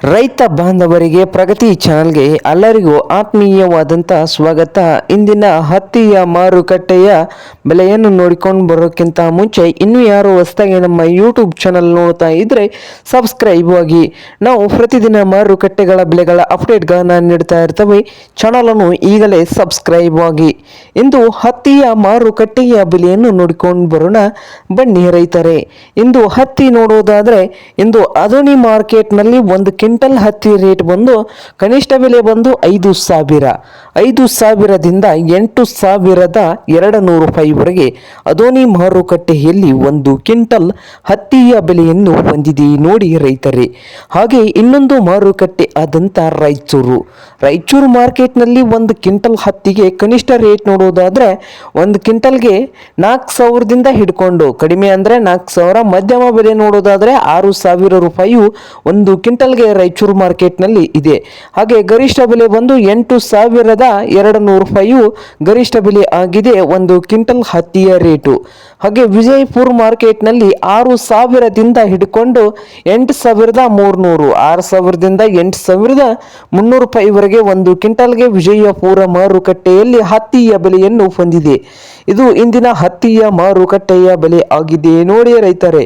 ರೈತ ಬಾಂಧವರಿಗೆ ಪ್ರಗತಿ ಚಾನಲ್ಗೆ ಎಲ್ಲರಿಗೂ ಆತ್ಮೀಯವಾದಂಥ ಸ್ವಾಗತ. ಇಂದಿನ ಹತ್ತಿಯ ಮಾರುಕಟ್ಟೆಯ ಬೆಲೆಯನ್ನು ನೋಡಿಕೊಂಡು ಬರೋಕ್ಕಿಂತ ಮುಂಚೆ ಇನ್ನೂ ಯಾರು ಹೊಸದಾಗಿ ನಮ್ಮ ಯೂಟ್ಯೂಬ್ ಚಾನಲ್ ನೋಡ್ತಾ ಇದ್ದರೆ ಸಬ್ಸ್ಕ್ರೈಬ್ ಆಗಿ. ನಾವು ಪ್ರತಿದಿನ ಮಾರುಕಟ್ಟೆಗಳ ಬೆಲೆಗಳ ಅಪ್ಡೇಟ್ಗಳನ್ನು ನೀಡ್ತಾ ಇರ್ತವೆ. ಚಾನಲನ್ನು ಈಗಲೇ ಸಬ್ಸ್ಕ್ರೈಬ್ ಆಗಿ. ಇಂದು ಹತ್ತಿಯ ಮಾರುಕಟ್ಟೆಯ ಬೆಲೆಯನ್ನು ನೋಡಿಕೊಂಡು ಬರೋಣ ಬನ್ನಿ ರೈತರೇ. ಇಂದು ಹತ್ತಿ ನೋಡೋದಾದರೆ ಇಂದು ಅದಾನಿ ಮಾರ್ಕೆಟ್ನಲ್ಲಿ ಒಂದು ಕ್ವಿಂಟಲ್ ಹತ್ತಿ ರೇಟ್ ಬಂದು ಕನಿಷ್ಠ ಬೆಲೆ ಬಂದು 5,000ದಿಂದ 8,200 ರೂಪಾಯಿವರೆಗೆ ಅದಾನಿ ಮಾರುಕಟ್ಟೆಯಲ್ಲಿ ಒಂದು ಕ್ವಿಂಟಲ್ ಹತ್ತಿಯ ಬೆಲೆಯನ್ನು ಹೊಂದಿದೆ ನೋಡಿ ರೈತರೇ. ಹಾಗೆ ಇನ್ನೊಂದು ಮಾರುಕಟ್ಟೆ ಆದಂಥ ರಾಯಚೂರು ಮಾರ್ಕೆಟ್ನಲ್ಲಿ ಒಂದು ಕ್ವಿಂಟಲ್ ಹತ್ತಿಗೆ ಕನಿಷ್ಠ ರೇಟ್ ನೋಡೋದಾದರೆ ಒಂದು ಕ್ವಿಂಟಲ್ಗೆ 4,000ದಿಂದ ಹಿಡ್ಕೊಂಡು ಕಡಿಮೆ ಅಂದರೆ 4,000, ಮಧ್ಯಮ ಬೆಲೆ ನೋಡೋದಾದರೆ 6,000 ರೂಪಾಯಿಯು ಒಂದು ಕ್ವಿಂಟಲ್ಗೆ ರಾಯಚೂರು ಮಾರ್ಕೆಟ್ನಲ್ಲಿ ಇದೆ. ಹಾಗೆ ಗರಿಷ್ಠ ಬೆಲೆ ಬಂದು 8,200 ರೂಪಾಯಿಯು ಗರಿಷ್ಠ ಬೆಲೆ ಆಗಿದೆ ಒಂದು ಕ್ವಿಂಟಲ್ ಹತ್ತಿಯ ರೇಟು. ಹಾಗೆ ವಿಜಯಪುರ ಮಾರ್ಕೆಟ್ನಲ್ಲಿ 6,000ದಿಂದ ಹಿಡ್ಕೊಂಡು 8,300, 6,000ದಿಂದ 8,300 ರೂಪಾಯಿವರೆಗೆ ಒಂದು ಕ್ವಿಂಟಲ್ಗೆ ವಿಜಯಪುರ ಮಾರುಕಟ್ಟೆಯಲ್ಲಿ ಹತ್ತಿಯ ಬೆಲೆಯನ್ನು ಹೊಂದಿದೆ. ಇದು ಇಂದಿನ ಹತ್ತಿಯ ಮಾರುಕಟ್ಟೆಯ ಬೆಲೆ ಆಗಿದೆ ನೋಡಿ ರೈತರೇ.